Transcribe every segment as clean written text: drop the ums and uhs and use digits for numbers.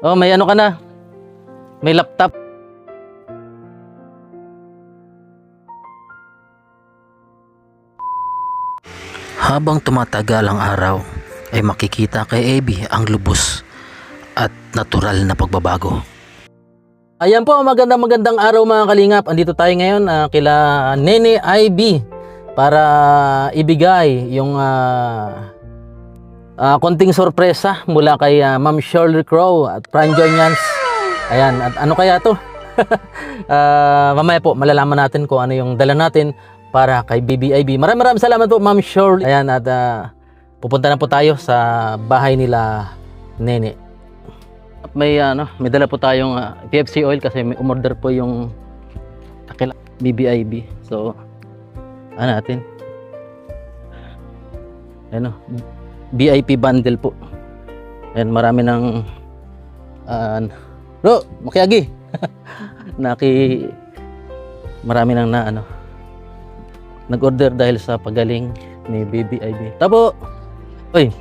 Oh, may ano ka na? May laptop. Habang tumatagal ang araw, ay makikita kay Abby ang lubos at natural na pagbabago. Ayan po, magandang araw mga kalingap. Andito tayo ngayon kila Nene IB para ibigay yung konting sorpresa mula kay Ma'am Shirley Crow at Fran Jonians. Ayan, at ano kaya to? Mamaya po malalaman natin kung ano yung dala natin para kay BBIB. Maraming salamat po Ma'am Shirley. Ayan, at pupunta na po tayo sa bahay nila Nene. May dala po tayong PFC oil kasi may umorder po yung kakila BBIB. So, natin. Ano, VIP bundle po. Ayan, marami ng bro, makiagi. Marami nang nag-order dahil sa pagaling ni BBIB. Tabo. Oy.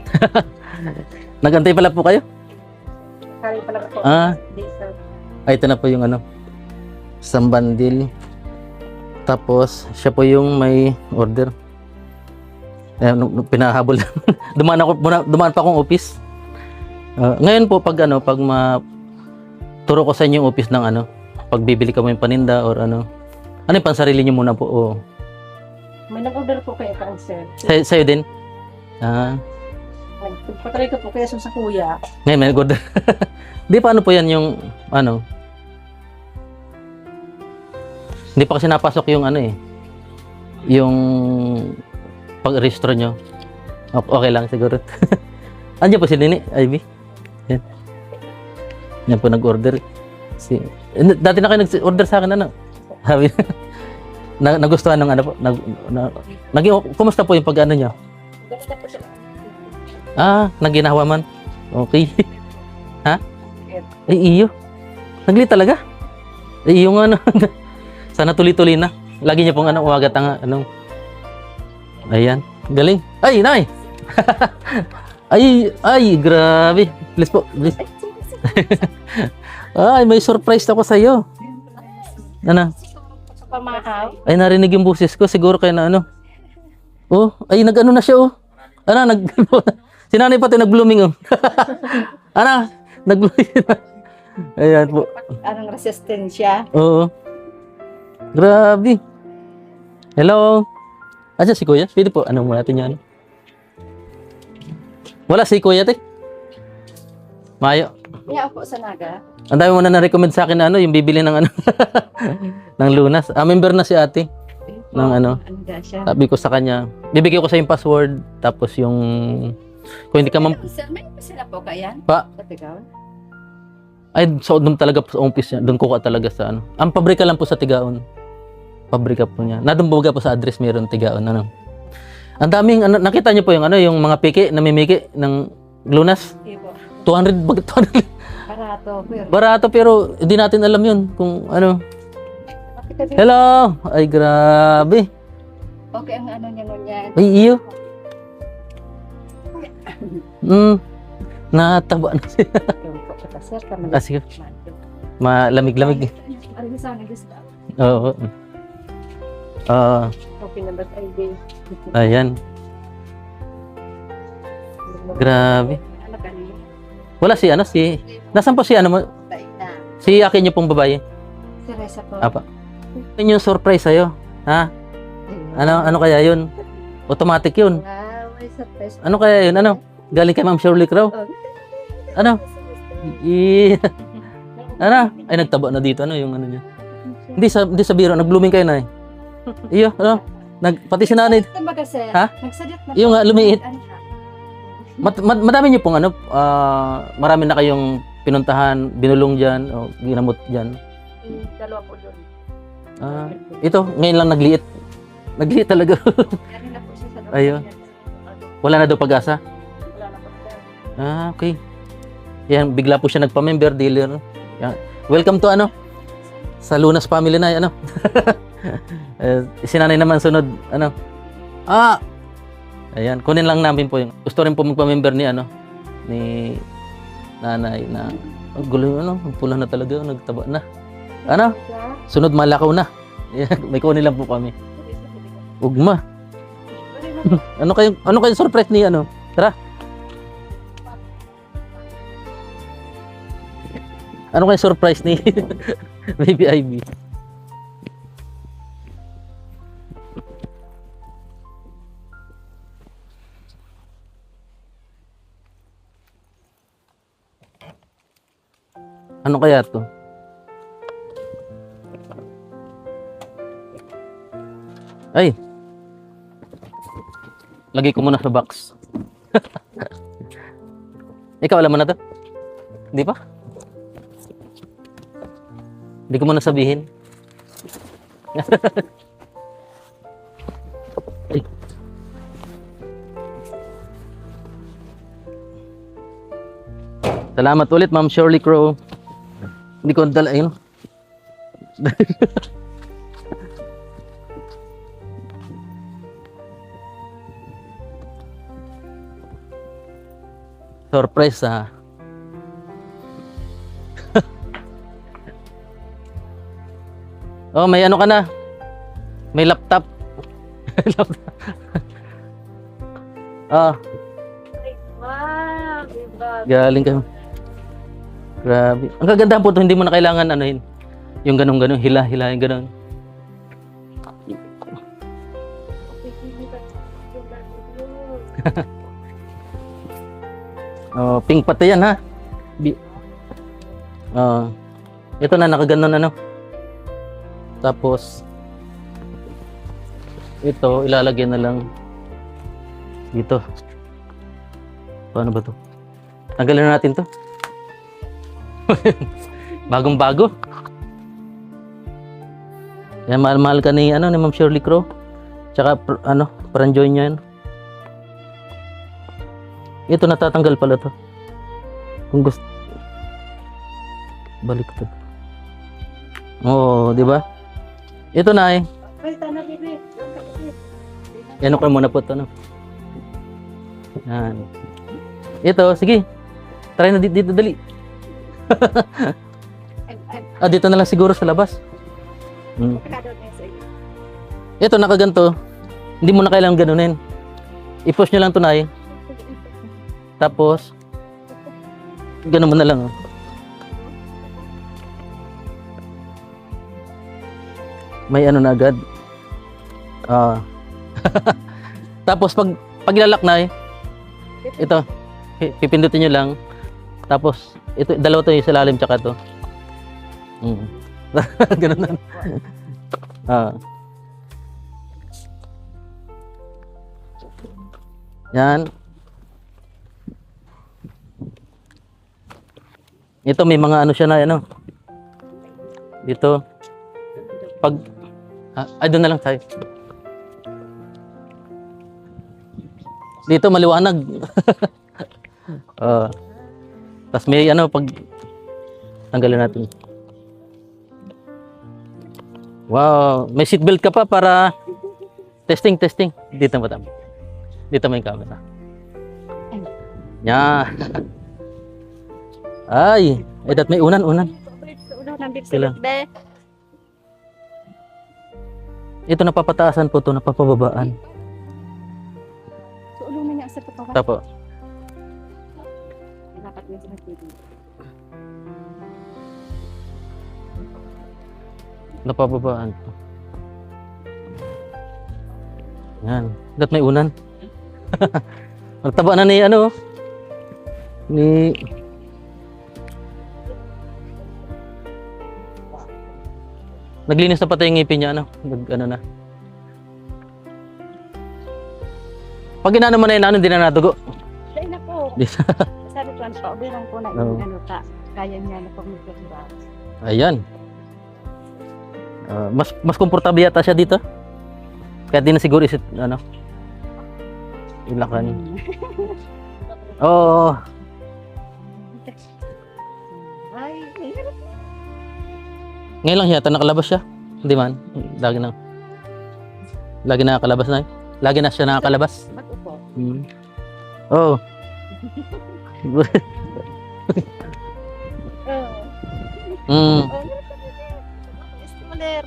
Nagantay pala po kayo? Kali pala po. Ay, ito na po yung isang bundle. Tapos, siya po yung may order. Pinahabol. dumaan pa akong office. Ngayon po, pag turo ko sa inyo yung office ng pag bibili ka mo yung paninda or ano yung pansarili nyo muna po. Oh. May nag-order po kayo cancer. Sa'yo din? Nagpatry ko po kaya sa kuya. Ngayon, may nag-order. Di, paano po yan yung hindi pa kasi napasok yung yung pag-restore nyo. Okay lang siguro. Andiyan po si Nene IB. Yan. Yan po nag-order. Dati na kayo nag-order sa akin Sabi nagustuhan ng po. Kumusta po yung pag nyo? Ganda po siya. Naginawa man. Okay. Ha? Yes. Iyo. Nagli talaga? Iyo nga Sana tuloy-tuloy na. Lagi niya pong umagat ang Ayan. Galing. Ay, nay! ay, grabe. Please po, please. Ay, may surprise ako sa iyo. Sa pamahaw. Ay, narinig yung boses ko. Siguro kayo na Oh, ay, na siya, oh. Si nanay pati nag-blooming, oh. Nag-blooming. Ayan po. Anong resistensya? Oo. Grabe. Hello. Asa si Kuya? Pwede po. Ano mo natin yan? Wala si Kuya, te. Mayo. Iya po sa Naga. Ang dami mo na na-recommend sa akin yung bibili ng ng lunas. Member na si ate. Ng siya? Sabi ko sa kanya, bibigyan ko sa yung password, tapos yung kung hindi ka Sir, may pa sila po kaya? Pa? Sa Tigaw? Ay, so doon talaga po sa office niya. Doon ko ka talaga sa Ang pabrika lang po sa Tigaon. Pabrika po niya. Nadumbuga po sa address, mayroon Tigaon. Ang daming, nakita niyo po yung yung mga piki, namimiki ng lunas. Hindi po. 200. Barato. Barato, pero hindi natin alam yun kung ano. Hello! Ay, grabe. Okay, ang niya nun yan. Ay, iyo. Nataba na siya. Sir, kami. Sige. Malamig-lamig. Ano sana gusto? Oo. Okay na ba ID? Ayan. Grabe. Ano kanina? Wala si Nasaan po si mo? Tayo na. Si akin niyo pong babae. Si Reza po. Apa. Yun yung surprise sa'yo. Ha? Ano kaya yun? Automatic yun. May surprise. Ano kaya yun? Galing kay Ma'am Shirley Crow? Ay, nagtaba na dito. Yung niya? Hindi sa biro. Nag-blooming kayo na Iyo, pati si nanay. Ha? Nagsadit na. Yung lumiit. Madami niyo pong marami na kayong pinuntahan, binulong dyan, o ginamot dyan. Dalawa po doon. Ito, ngayon lang nagliit. Nagliit talaga. Kanina po siya sa doktor. Ayun. Wala na daw pag-asa? Wala na po. Okay. Yan, bigla po siya nagpa-member dealer. Yan. Welcome to sa Lunas family na si nanay naman sunod ayan, kunin lang namin po yung gusto rin po magpa-member ni ni nanay na Ang gulo ano, ang pula na talaga, nagtaba na. Ano? Siya. Sunod malakaw na. Yan, may kunin lang po kami. Ugma. Ano kayong surprise ni ano? Tara. Ano kayong surprise ni Baby Ivy? Ano kaya to? Ay. Lagay ko muna sa box. Ikaw alam mo na to? Hindi pa? Hindi ko muna sabihin. Ay. Salamat ulit, Ma'am Shirley Crow. Hindi ko dala, ayun. Surprise ah. Oh, may ano ka na? May laptop. Laptop. Ah, Wow, diba? galing ka. Grabe. Ang kagandahan po to, hindi mo na kailangan ano yun. Yung ganun-ganun, hila-hila, yung ganun. Oh, pink pati yan ha. Oh. Ito na nakaganon ano. Tapos ito ilalagay na lang dito. Paano ba to? Tanggalin na natin to. Bagong-bago. Yan, mahal-mahal ka ni ano ni Ma'am Shirley Crow. Tsaka Pranjoy niya yan. Ito natatanggal pala to. Kung gusto. Balik to. Oo, di ba? Ito na eh. Ay, tana, bibi. Yan ko muna po to, no? Yan. Ito, sige. Try na dito, dali. Dito na lang siguro sa labas. Ito, nakaganto. Hindi mo na kailangan ganunin. I-push nyo lang to na eh. Tapos, ganun mo na lang. Oh. May ano na agad. Tapos, pag ilalak na eh, ito, pipindutin nyo lang. Tapos, ito, dalawa to yung sa lalim tsaka to. Ganun na. Yan. Ito may mga ano siya na ano. Dito. Pag doon na lang tayo. Dito maliwanag. Tapos may ano pag tanggalin natin. Wow, may seatbelt ka pa para testing. Dito mo tama. Dito may camera. Yeah. Ay, dat may unan. Sila. Ito napapataasan po to, napapababaan. So, ulo na niya sa patawa. Tapo. Dapat niya sa TV. Napapababaan po. Yan. Dat may unan. Magtaba na ni ano. Ni naglinis na pati yung ngipin niya, ano? Ano na. Pag inano mo na yun, hindi na natugo. Dahil na po. Sabi ko, pa-orderan ko na yung ano ta. Kaya niya na pag-mikot ba. Ayan. Mas komportable yata siya dito. Kaya di na siguro isit, ano? Ilakan. Oo. Ay, Ngayon lang yata nakalabas siya. Hindi man. Lagi nakakalabas na. Lagi na siya nakakalabas. mag-upo. Oo. Ay, Mm. Oh, stroller.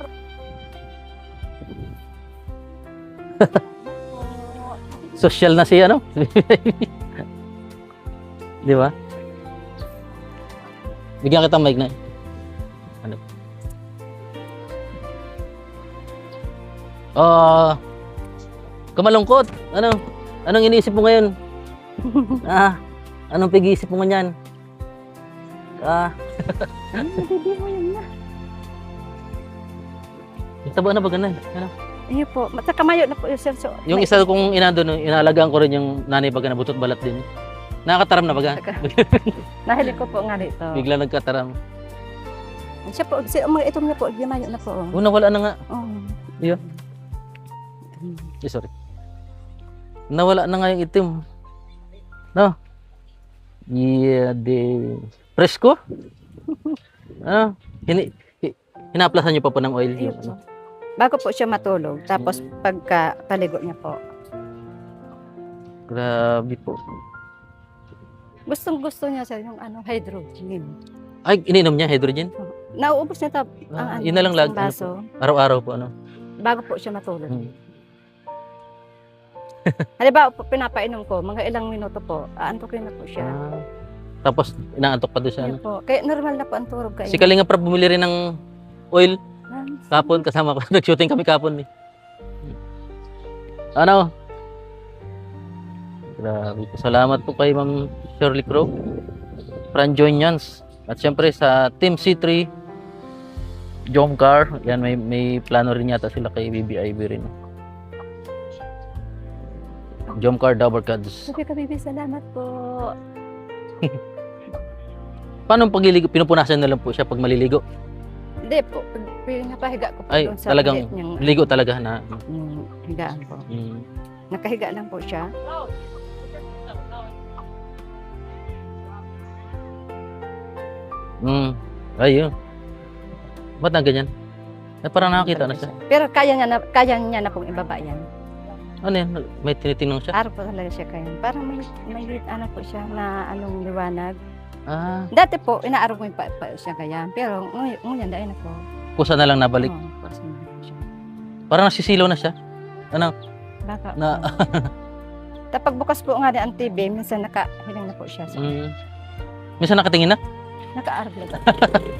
Social na si ano? Di ba? Bigyan kita mic na. Ano? Kumalungkot. Ano? Anong iniisip mo ngayon? Anong pag-iisip mo ngayon? Hindi mo yun na. Taba na ba ganun? Ano? Iyo po, matakamayo na po yung sir. So, Yung isa kong inado, no, inaalagaan ko rin yung nanay baga na butot balat din. Nakakataram na baga? Nahilig ko po nga dito. Bigla nagkataram. Siya po, mga itom niya po, gimayo na po. Una wala na nga. Oh. Sorry. Nawala na nga yung itim. No? Yeah, Presko? Ano? Hinaplasan niyo pa po ng oil. Iyo Yung, po. ano? Bago po siya matulog, tapos pagka paligo niya po. Grabe po. Gustong gusto niya sir yung hydrogen. Ay, ininom niya hydrogen? Nauubos niya Yun na lang isang lagi. Ano baso, Araw-araw po, ano? bago po siya matulog. Hmm. Halimbawa po, pinapainom ko, mga ilang minuto po, aantukin na po siya. Tapos, inaantok pa doon siya, Yun ano? po. Kaya normal na po ang turog kayo. Si Kalinga Prab bumili rin ng oil kapon, kasama ko. Nag-shooting kami kapon, eh. Ano? Grabe po. Salamat po kay Ma'am Shirley Crow, Franjonians, at syempre sa Team C3, Jomcar. Yan, may plano rin yata sila kay BBIB rin. Jomcar Double Cards. Sabi ka, baby, salamat po. Paano pagliligo? Pinupunasan na lang po siya pag maliligo. Hindi po, pinapahiga ko po Ay, doon sa talagang palit niyang ligo talaga na. higaan po. Mm. Nakahiga lang po siya. Ayun. Ba't na ganyan? Ay, parang nakakita na siya. Pero kaya niya na pong ibaba yan. Ano yan? May tinitingnan siya? Araw po talaga siya kaya. Parang may ano po siya na anong liwanag. Ah, Dati po, inaaraw ko yung pa siya kaya. Pero ngayon, dahil na po. kusa na lang nabalik. Oo, kusa na lang siya. Parang nasisilaw na siya. Ano? Baka. Na, Tapos bukas po nga din ang TV, minsan nakahiling na po siya. So, minsan nakatingin na? naka-araw na.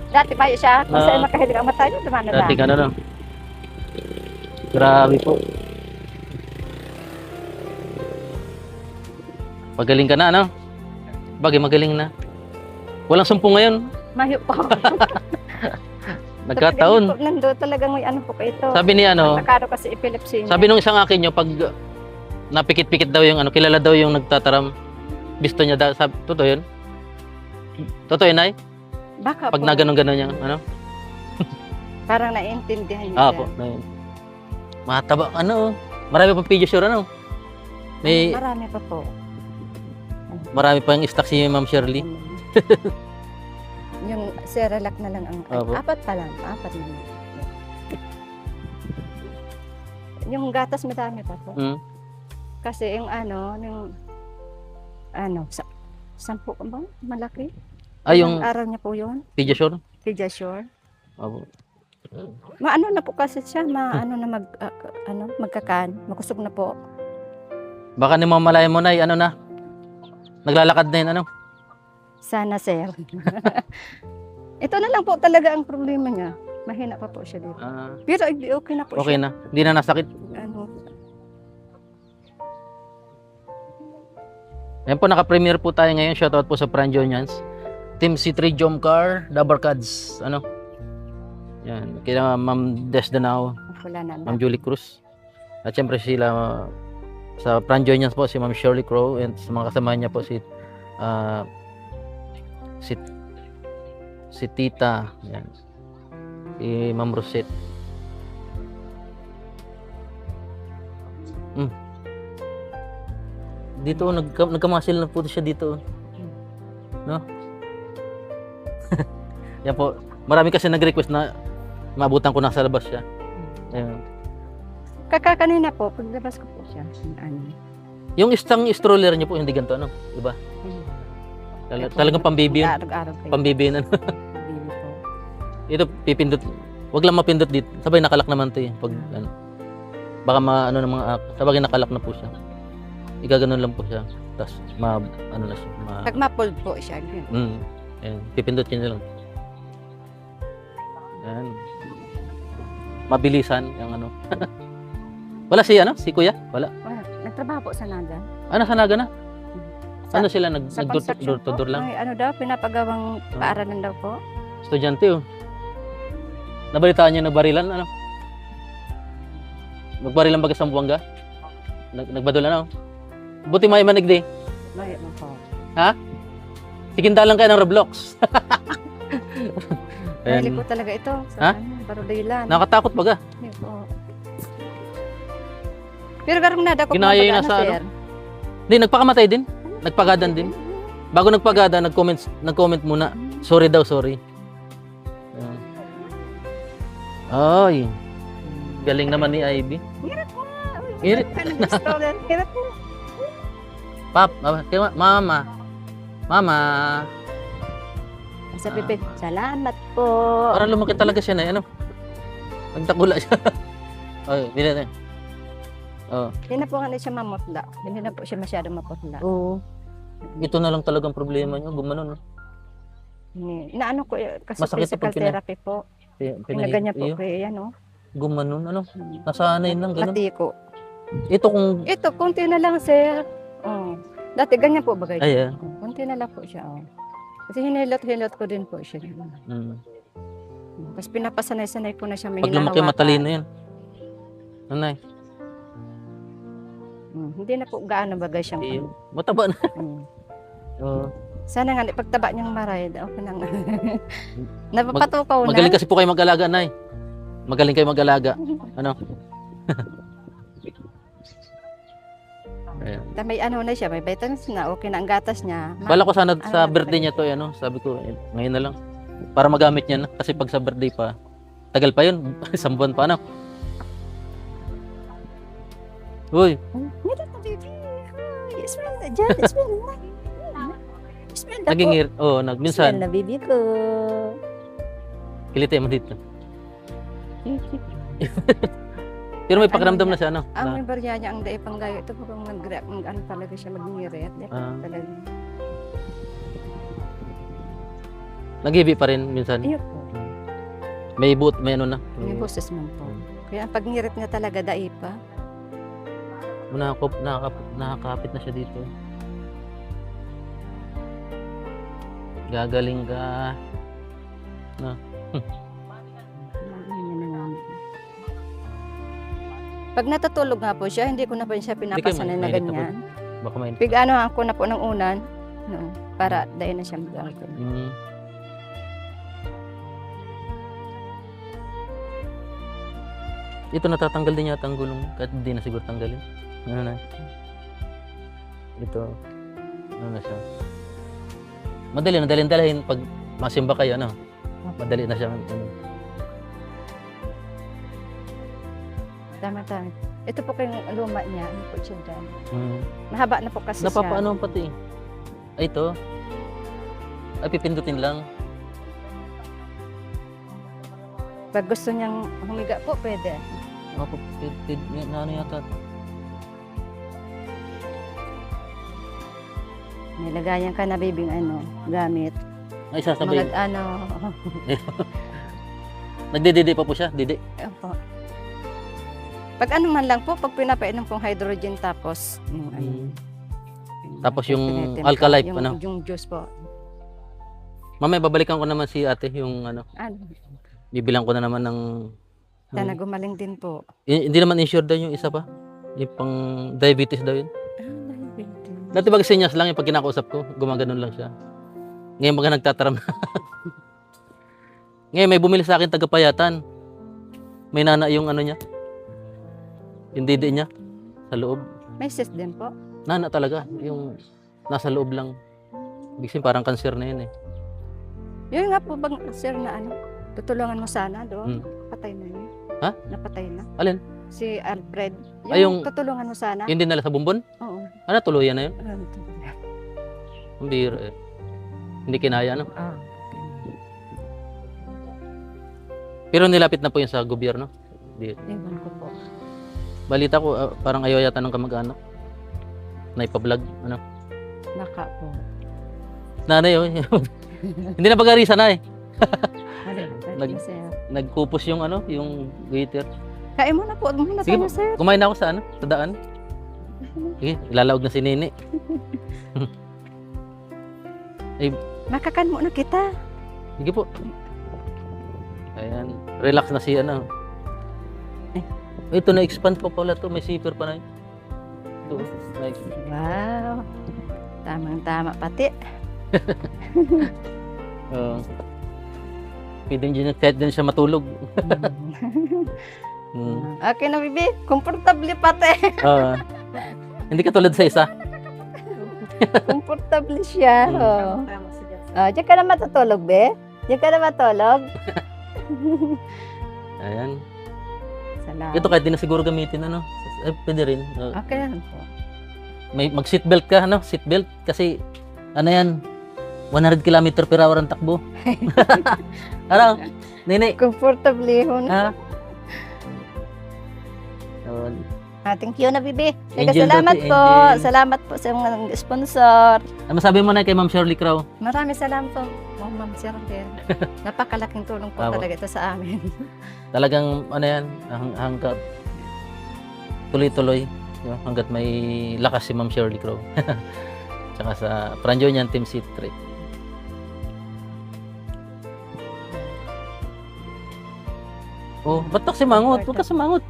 Dati pa siya, kung saan nakahiling ang mata niya, dumana lang. Dati ka na, no? Grabe po. Magaling ka na, ano? Bagay, magaling na. Walang sumpong ngayon. Mayo po. Nagkataon. Nando talagang may ano po kayo ito. Sabi ni ano, Nakaro kasi epilepsy niya. sabi nung isang akin nyo, pag napikit-pikit daw yung ano, kilala daw yung nagtataram. Bisto niya daw. Totoo yun? Totoo yun, Nay? Baka Pag po. naganon-ganon niya, ano? Parang naiintindihan niya Ah, siya. po. Na yun. Mataba, ano? Marami pang pediasure, ano? May, Marami pa po. marami pang stock si Ma'am Shirley. Yung Cerelac na lang ang Opo. apat pa lang, apat na lang. Yung gatas madami pa po. Mm. Kasi yung sampu ba? Malaki. Ay, yung araw niya po yun. pediasure? Pediasure. Opo. Maano na po kasi siya, maano na magkakan, makusog na po. Baka ni mamalayan mo, Nay, ano na? Naglalakad na yun, ano? Sana sir. Ito na lang po talaga ang problema niya. Mahina pa po siya dito. Pero okay na po Okay siya. na. Hindi na nasakit. Ayan po, naka-premiere po tayo ngayon. Shoutout po sa Franjonians. Team C3 Jomcar, Dabarkads. Ano? Yan. Kaya Ma'am Desdanao, Wala na. Ma'am Julie Cruz. At syempre sila sa Franjonians po, si Ma'am Shirley Crow. And sa mga kasama niya po si Tita. Yan. Si Ma'am Rosette. Dito, nagkamasil na po siya dito. No? Yan po. Marami kasi nag-request na maabutan ko na sa labas siya. Ayun. Kanina po, paglabas ko po siya. Yung isang stroller niyo po, hindi ganito, ano? Diba? Talagang pambibi yun. Araw-araw kayo. Pambibi na. Baby po. Ito, pipindot. Wag lang mapindot dito. Sabay nakalak naman to eh. Pag, ano, baka ano ng mga sabay nakalak na po siya. Igaganon lang po siya. Tapos, ano na siya. Pag ma-fold po siya. Ganyan. Ayan, pipindot niya lang. Ayan. Mabilisan yung ano. Wala si ano? Si Kuya? Wala. Nagtrabaho po sa Naga. Nasa Naga na? Sa- Ano sila? Sa Nag-door construction to door po. lang? May ano daw, pinapagawang paaralan daw po. Estudyante oh. Nabalitaan niyo na barilan? Ano? Nagbarilan ba sa Buanga? Nagbadol ano? Buti may manig di. May ano po. Siginda lang kayo ng Roblox. Mahilig Ayan. po talaga ito. Ha? Sa Barudilan. Nakatakot baga. Hindi po. Pero garong nada ko Ginaya yun kumbaga, nasa sir. Hindi, nagpakamatay din. Nagpagadan din. Bago nagpagada, nag-comment muna. Sorry daw, sorry. Ayan. Ay. Galing naman ni Ivy. Hirap po nga. Hirap. Hirap po. Mama. Mama. Sa Pepe, salamat po. Parang lumaki talaga siya na, ano? Nagtakula siya. Ay, hindi na. Oh. Hindi na po nga siya mamutla. Hindi na po siya masyadong maputla. Oo. Ito na lang talagang problema niyo, gumanon. Inaano ko, kasi Masakit physical pag therapy po. Pinaganyan po kaya yan, no? Gumanon, ano? Nasanay lang, ganun. Pati ko. Ito kung, Ito, konti na lang, sir. Oh. Dati ganyan po bagay. ay, Konti na lang po siya, oh. Kasi hinilot ko din po siya. Tapos pinapasanay-sanay ko na siya may pag lumaki hinahawakan. matalino yan. Nanay, Hindi na po gaano bagay siyang. iyo. Mataba na. Oo. Sana nga, pagtaba niyang maray, okay na nga. Napapatukaw na. Magaling kasi po kayo mag-alaga, Nay. Magaling kayo mag-alaga. Ano? Ayan. May ano na siya, may vitamins na, okay na ang gatas niya. Bala ko sana sa ano birthday niya to, ano, sabi ko, ngayon na lang. Para magamit niya na. Kasi pag sa birthday pa, tagal pa yun. Isang buwan pa, ano. Uy, Nito na, baby. Hi, smell na dyan. Smell na. Smell na po. naging, Smell minsan, na, baby ko. kilite mo dito. Pero may pakiramdam na siya, ano. Ang Na, may barya niya, ang daig panggayo. Ito po kung ano talaga siya mag-ngirit. Talaga. nag-heavy pa rin minsan. Ayun po. May boot, may ano na. May boses man po. Kaya ang pag-ngirit niya talaga, daig pa. Nakakapit na siya dito. Gagaling ka. Pag natutulog nga po siya, hindi ko na po siya pinapasanay na mainit na po. ganyan. Baka may... Pag ano ako na po ng unan, no, para dahil na siya mag-alcohol. Ito natatanggal din yata ang gulong kahit hindi na siguro tanggalin. Ano na? Ito. Ano na siya? Madali dalahin pag masimba kayo, ano? Madali na siya. Tama. Ito po kayong luma niya, ano po siya dyan. Hmm. Mahaba na po kasi siya. Napapaano pati. Ay, ito. Ay, pipindutin lang. Pag gusto niyang humiga po, pwede. Opo, na ano yata. Nilagayan ka na bibing ano, gamit. Ay, sasabay. Mga ano, Nagdididi pa po siya, didi. opo. Pag ano man lang po, pag pinapainom pong hydrogen tapos, yung ano, Tapos yung tinitimpla, Alkalife, yung, ano? yung juice po. Mamaya, babalikan ko naman si ate yung ano. Ano, Bibilang ko na naman ng... sana gumaling din po. Hindi naman insured daw yung isa pa. Yung pang diabetes daw yun. Diabetes. Dati pag senyas lang yung pag kinakausap ko, gumaganon lang siya. Ngayon baga nagtataram na. Ngayon may bumili sa akin tagapayatan. May nana yung ano niya. Yung didi niya. Sa loob. May cyst din po. Nana talaga. Yung nasa loob lang. Ibig sabihin parang cancer na yun eh. Yun nga po bang sir na ano, tutulungan mo sana doon. Patay na yun. Ha? Napatay na. Alin? Si Alfred. Yung, Ay, yung- tutulungan mo sana. Yung dinala sa bumbon? Oo. Ano, tuluyan na yun? Ano to? Ang biro eh. Hindi kinaya, ano? Ah. Pero nilapit na po yun sa gobyerno. Di, Ewan ko po. balita ko, parang ayaw yata ng kamag-anak. Na ipa-vlog, ano. Baka po. Nanay, oh. Hindi na pag-arisa na eh. Nag- sir. Nagkupos yung ano, yung waiter. Kain muna po. Muna Sige tayo, po. sir. Kumain na ako sa ano, sa daan. Sige, ilalaog na si Nini. Makakan muna kita. Sige po. Ayan, relax na si ano. Ito na-expand pa pala to, may zipper pa na yun. Ito, na-expand. Wow. Tamang-tama pati. Pwede din kahit din siya matulog. Okay na, bibi. Komportable pati. Hindi katulad sa isa. Komportable siya. Oh. Diyan ka na matutulog, be? Diyan ka na matulog? Ayan. Salamat. Ito kahit di na siguro gamitin, ano. Pwede rin. Okay na po. May mag-seatbelt ka, ano? Seatbelt. Kasi, ano yan, 100 km per hour ang takbo. Ano? Nini? Komportable ho Ha? na. Thank you na, bibi. Angel Salamat Dati, po. Angel. Salamat po sa mga sponsor. Ano masabi mo na kay Ma'am Shirley Crow? Maraming salamat po. Oh, Ma'am Shirley. Napakalaking tulong po Tama. talaga ito sa amin. Talagang, ano yan, hanggat tuloy-tuloy. Hanggat may lakas si Ma'am Shirley Crow. Tsaka sa Franjo niyan, Team C3. Oh, ba't ka simangot? Huwag ka simangot.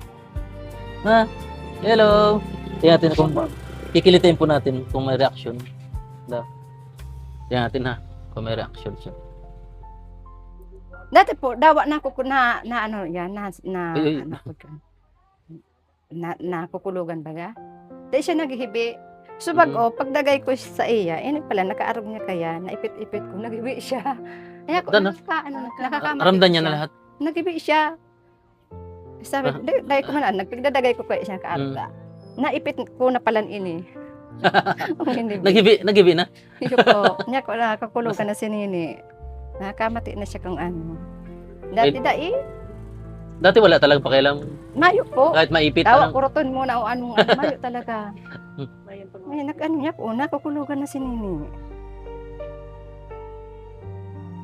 Ha? Hello. Tingnan natin kung kikilitin po natin kung may reaction. Tingnan natin ha, kung may reaction siya. Dati po, dawa na ako na ano yan, Ay. na kukulugan baga. Dahil siya naghihibi. So pagdagay ko sa iya, pala nakaarog niya kaya, naipit-ipit ko, naghibi siya. Kaya ko, nakakamati Ramdam niya siya. na lahat. Naghibi siya. Sabi, dahil ko man, nagpigdadagay ko kaya siya kaarog. Naipit ko na palan ini. Nagibi na? Iyo po, niya ko nakakulugan na si Nini. Nakakamati na siya kung ano. Dati wala talagang pakialam. Mayo po. Kahit maipit. Tawa Anong, ko roton muna o anong mayo talaga. May nag-ano niya po, nakakulugan na si Nini.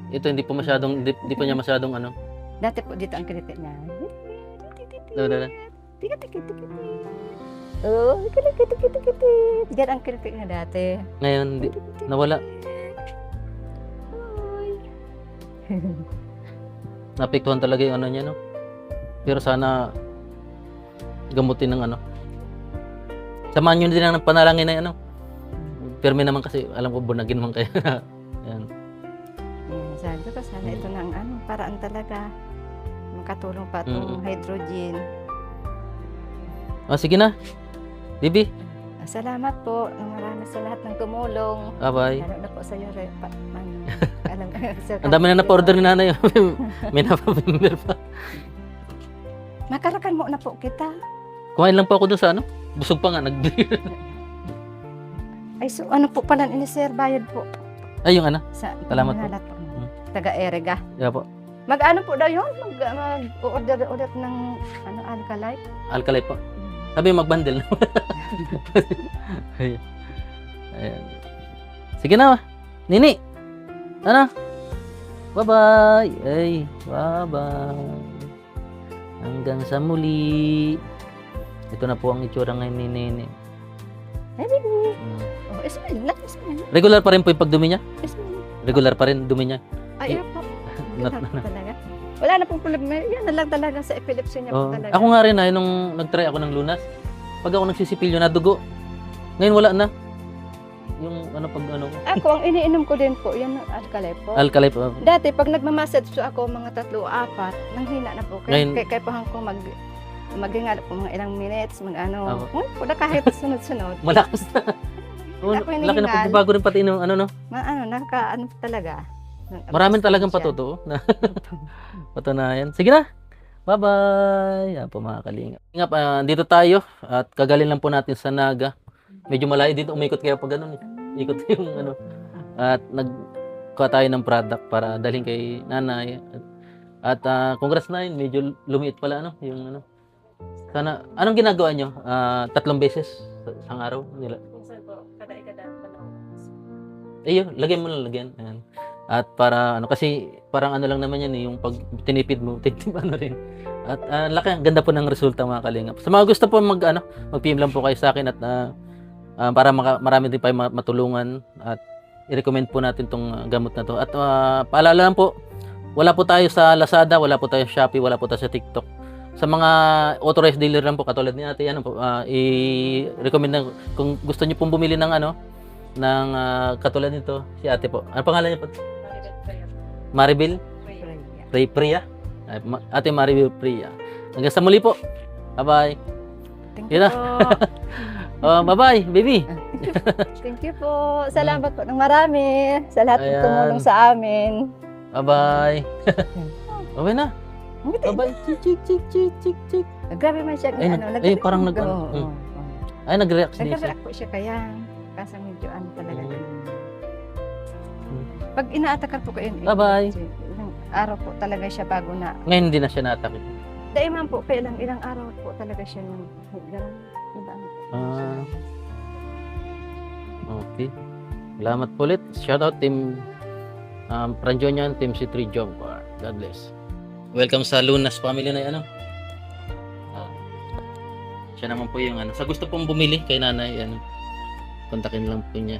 ito hindi pa masyadong, hindi pa niya masyadong ano. Dati po dito ang kritik niya. Dala. Tikit. Oh, tikit. Diyan ang kritik niya dati. Ngayon, nawala. Napektuhan talaga yung ano niya, no? Pero sana gamutin ng ano. Samahan nyo din ang panalangin na ano. Permi naman kasi alam ko bunagin man kayo. Yan. Sabi ko, sana ito na ang ano, paraan talaga. Makatulong pa itong hydrogen. Sige na. Bibi. Salamat po. Marami sa lahat ng tumulong. Bye-bye. Lalo na po sa iyo, Ang dami na na-order ni nanay. May napapimber pa. Makarakan mo na po kita. Kumain lang po ako dun sa ano. Busog pa nga. Ay, so ano po pala ini sir, bayad po. Ay, yung ano. Sa Salamat po. po. Taga-Erega. Yeah po. Mag-ano po daw yun? Mag-order ulit ng ano, Alkalite? Alkalay po. Sabi mag-bundle. Ayan. Sige na. Nini. Ano? Bye-bye. Ay, bye-bye. Hanggang sa muli. Ito na po ang itsura ngayon ni Nini. Ay, baby. Oh, smile na. Regular pa rin po yung pagdumi niya? Smile. Regular pa rin dumi niya? Ay, po. Talaga. Wala na pong problema. Yan na lang talaga sa epilepsy niya po talaga. Ako nga rin nung nag-try ako ng lunas, pag ako nagsisipilyo na dugo. Ngayon wala na. Yung ano pag ano. Ako, ang iniinom ko din po, yan ang Alkalay po. Alkalay po. Dati, pag nagmamassage po ako, mga 3 o 4, nanghina na po. Ngayon- Kaya pahang ko maghingalap po mga ilang minutes, mag-ano. Tama. Wala kahit sunod-sunod. Malakas na. Ako yung Laki na hiningal. pagbabago rin pati ng ano no. Naka-ano talaga. Maraming talagang patuto na patunayan. Sige na. Bye-bye. Yan po mga kalingap. Kalingap, dito tayo at kagaling lang po natin sa Naga. Medyo malayo dito, umikot kayo pag ganun. Ikot yung ano. At nagkuha tayo ng product para dalhin kay nanay. At At congrats na yun, medyo lumiit pala ano, yung ano. Sana, anong ginagawa nyo? 3 beses sa isang araw nila? Ayun, lagyan mo lang lagyan. Ayan. At para ano kasi parang ano lang naman yan yung pag tinipid mo, tinipid ano rin. At laki, ang ganda po ng resulta mga kalingap. Sa mga gusto po mag-PM lang po kayo sa akin at para marami din pa matulungan at i-recommend po natin tong gamot na to. At paalala lang po, wala po tayo sa Lazada, wala po tayo sa Shopee, wala po tayo sa TikTok. Sa mga authorized dealer lang po katulad ni Ate, i-recommend na kung gusto niyo pong bumili ng ng katulad nito, si Ate po. Ano pangalan niya po? Maribel Priya. Ate Maribel Priya. Hanggang sa muli po. Bye-bye. Thank Yun you na. po. Bye-bye, baby. Thank you po. Salamat po ng marami sa lahat ng Ayan. tumulong sa amin. Bye-bye. Okay na. Ngiti. Bye-bye. Chik. Grabe man siya. Ay, parang nag- Oo. Ay, nag-react din siya. Nag-react po siya kaya. Kasi medyo talaga. Mm. Pag inaatakan po kayo, Bye-bye. ilang araw po talaga siya bago na. Ngayon hindi na siya natakit. Dahil man po, kaya ilang araw po talaga siya nang gano'n. Diba? Okay. Salamat po ulit. Shoutout Team Pranjonian, Team C3 Jomcar. God bless. Welcome sa Lunas family na yan. Siya naman po yung sa gusto pong bumili kay nanay, kontakin lang po niya.